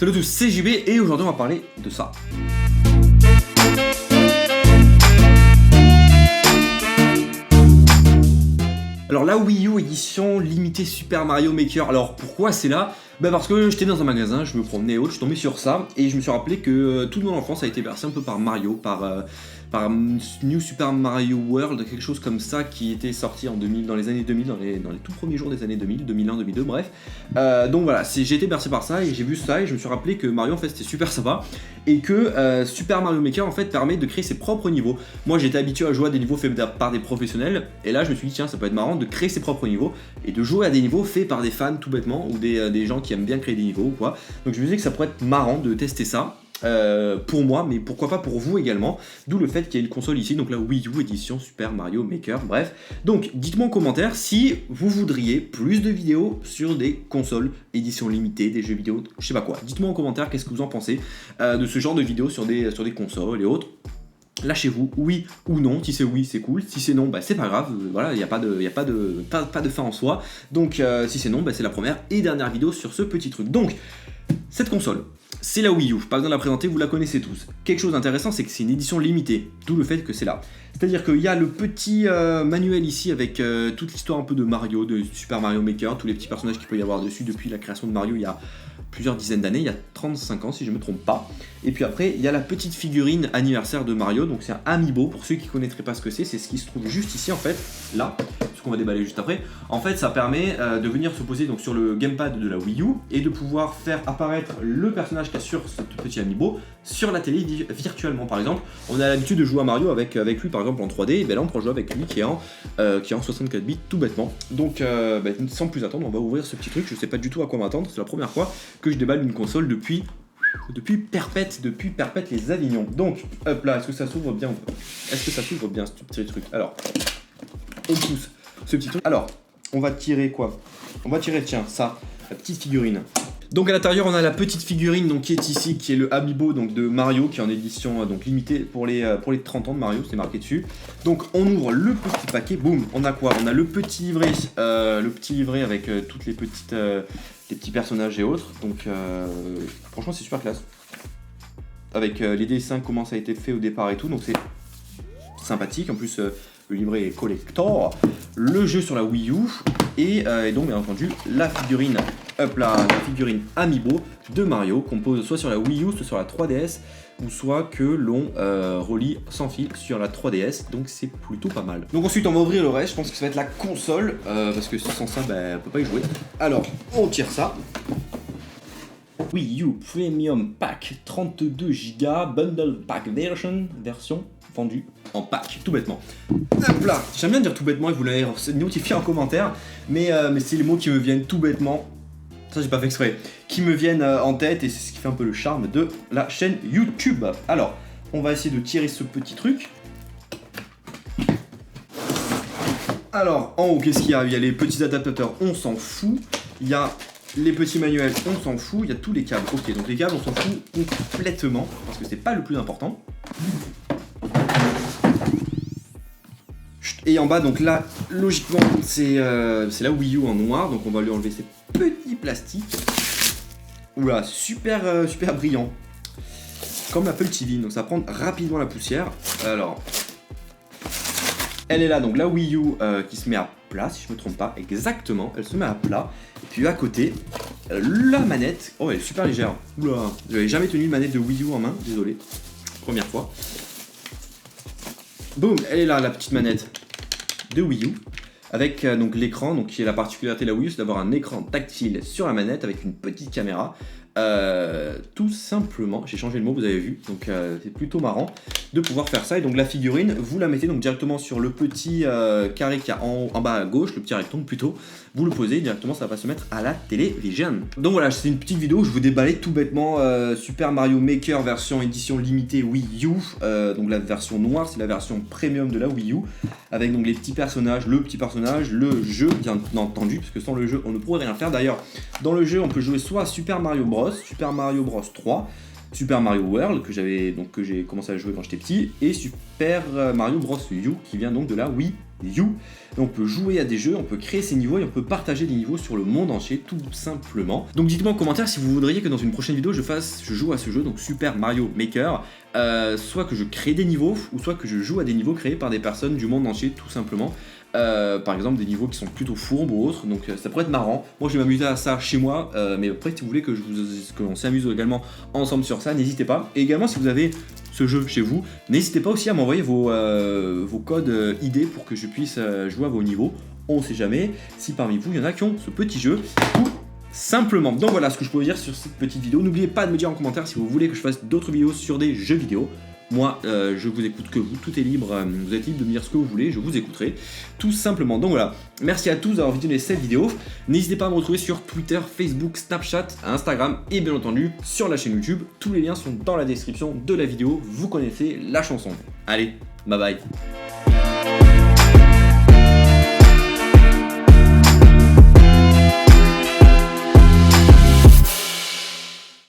Salut à tous, c'est JB et aujourd'hui on va parler de ça. Alors la Wii U édition limitée Super Mario Maker, alors pourquoi c'est là? Parce que j'étais dans un magasin, je me promenais et autres, je suis tombé sur ça et je me suis rappelé que toute mon enfance a été bercée un peu par Mario, par New Super Mario World, quelque chose comme ça qui était sorti en 2000, dans les années 2000, dans les tout premiers jours des années 2000, 2001, 2002, bref. Donc voilà, j'ai été bercé par ça et j'ai vu ça et je me suis rappelé que Mario en fait c'était super sympa et que Super Mario Maker en fait permet de créer ses propres niveaux. Moi j'étais habitué à jouer à des niveaux faits par des professionnels et là je me suis dit tiens ça peut être marrant de créer ses propres niveaux et de jouer à des niveaux faits par des fans tout bêtement ou des gens qui aiment bien créer des niveaux ou quoi. Donc je me suis dit que ça pourrait être marrant de tester ça. Pour moi, mais pourquoi pas pour vous également, d'où le fait qu'il y ait une console ici, donc la Wii U édition Super Mario Maker, bref. Donc dites-moi en commentaire si vous voudriez plus de vidéos sur des consoles édition limitée, des jeux vidéo, je sais pas quoi. Dites-moi en commentaire qu'est-ce que vous en pensez de ce genre de vidéos sur des consoles et autres. Lâchez-vous, oui ou non. Si c'est oui, c'est cool. Si c'est non, c'est pas grave. Voilà, il n'y a pas de fin en soi. Donc, si c'est non, c'est la première et dernière vidéo sur ce petit truc. Donc, cette console, c'est la Wii U. Pas besoin de la présenter, vous la connaissez tous. Quelque chose d'intéressant, c'est que c'est une édition limitée. D'où le fait que c'est là. C'est-à-dire qu'il y a le petit manuel ici avec toute l'histoire un peu de Mario, de Super Mario Maker, tous les petits personnages qu'il peut y avoir dessus depuis la création de Mario il y a plusieurs dizaines d'années, il y a 35 ans si je ne me trompe pas. Et puis après, il y a la petite figurine anniversaire de Mario, donc c'est un amiibo, pour ceux qui ne connaîtraient pas ce que c'est ce qui se trouve juste ici en fait, là, ce qu'on va déballer juste après. En fait, ça permet de venir se poser donc, sur le gamepad de la Wii U et de pouvoir faire apparaître le personnage qui est sur ce petit amiibo sur la télé virtuellement. Par exemple, on a l'habitude de jouer à Mario avec lui par exemple en 3D, et là on pourra jouer avec lui qui est en 64 bits tout bêtement. Donc sans plus attendre, on va ouvrir ce petit truc, je sais pas du tout à quoi m'attendre, c'est la première fois que je déballe une console depuis perpète les Avignons. Donc, hop là, est-ce que ça s'ouvre bien? Est-ce que ça s'ouvre bien ce petit truc? Alors, on pousse ce petit truc. Alors, on va tirer quoi? On va tirer, tiens, ça, la petite figurine. Donc à l'intérieur on a la petite figurine donc, qui est ici, qui est le amiibo donc, de Mario, qui est en édition donc, limitée pour les 30 ans de Mario, c'est marqué dessus. Donc on ouvre le petit paquet, boum, on a quoi? On a le petit livret avec toutes les petits personnages et autres. Donc franchement c'est super classe. Avec les dessins, comment ça a été fait au départ et tout, donc c'est sympathique. En plus le livret est collector, le jeu sur la Wii U et donc bien entendu la figurine, hop là, la figurine amiibo de Mario qu'on pose soit sur la Wii U, soit sur la 3DS ou soit que l'on relie sans fil sur la 3DS, donc c'est plutôt pas mal. Donc ensuite on va ouvrir le reste, je pense que ça va être la console parce que sans ça on peut pas y jouer. Alors on tire ça. Wii U Premium Pack 32 Go Bundle Pack version vendue en pack, tout bêtement. Hop là, j'aime bien dire tout bêtement et vous l'avez notifié en commentaire, mais c'est les mots qui me viennent tout bêtement, ça j'ai pas fait exprès, qui me viennent en tête et c'est ce qui fait un peu le charme de la chaîne YouTube. Alors, on va essayer de tirer ce petit truc. Alors, en haut, qu'est-ce qu'il y a? Il y a les petits adaptateurs, on s'en fout. Il y a les petits manuels, on s'en fout. Il y a tous les câbles. Ok, donc les câbles, on s'en fout complètement parce que c'est pas le plus important. Et en bas, donc là, logiquement, c'est la Wii U en noir, donc on va lui enlever ces petits plastiques. Oula, super brillant. Comme l'Apple TV, donc ça va prendre rapidement la poussière. Alors, elle est là, donc la Wii U qui se met à plat, si je me trompe pas, exactement, elle se met à plat. Et puis à côté, la manette, oh elle est super légère. Oula, j'avais jamais tenu une manette de Wii U en main, désolé, première fois. Boum, elle est là, la petite manette de Wii U, avec donc l'écran, donc qui est la particularité de la Wii U, c'est d'avoir un écran tactile sur la manette avec une petite caméra. Tout simplement, j'ai changé le mot, vous avez vu, donc c'est plutôt marrant de pouvoir faire ça. Et donc la figurine, vous la mettez donc directement sur le petit carré qui y a en bas à gauche, le petit rectangle plutôt, vous le posez directement, ça va se mettre à la télévision. Donc voilà, c'est une petite vidéo où je vous déballais tout bêtement Super Mario Maker version édition limitée Wii U, donc la version noire, c'est la version premium de la Wii U, avec donc les petits personnages, le jeu bien entendu, parce que sans le jeu on ne pourrait rien faire. D'ailleurs, dans le jeu on peut jouer soit à Super Mario Bros, Super Mario Bros 3, Super Mario World que j'ai commencé à jouer quand j'étais petit, et Super Mario Bros U qui vient donc de la Wii You. On peut jouer à des jeux, on peut créer ses niveaux et on peut partager des niveaux sur le monde entier tout simplement. Donc dites-moi en commentaire si vous voudriez que dans une prochaine vidéo je joue à ce jeu, donc Super Mario Maker, soit que je crée des niveaux ou soit que je joue à des niveaux créés par des personnes du monde entier tout simplement. Par exemple des niveaux qui sont plutôt fourbes ou autres, donc ça pourrait être marrant. Moi je vais m'amuser à ça chez moi, mais après si vous voulez qu'on s'amuse également ensemble sur ça, n'hésitez pas. Et également si vous avez ce jeu chez vous, n'hésitez pas aussi à m'envoyer vos codes idées pour que je puisse jouer à vos niveaux. On sait jamais si parmi vous il y en a qui ont ce petit jeu tout simplement. Donc voilà ce que je peux vous dire sur cette petite vidéo. N'oubliez pas de me dire en commentaire si vous voulez que je fasse d'autres vidéos sur des jeux vidéo. Moi, je vous écoute que vous, tout est libre, vous êtes libre de me dire ce que vous voulez, je vous écouterai, tout simplement. Donc voilà, merci à tous d'avoir visionné cette vidéo. N'hésitez pas à me retrouver sur Twitter, Facebook, Snapchat, Instagram et bien entendu sur la chaîne YouTube. Tous les liens sont dans la description de la vidéo, vous connaissez la chanson. Allez, bye bye.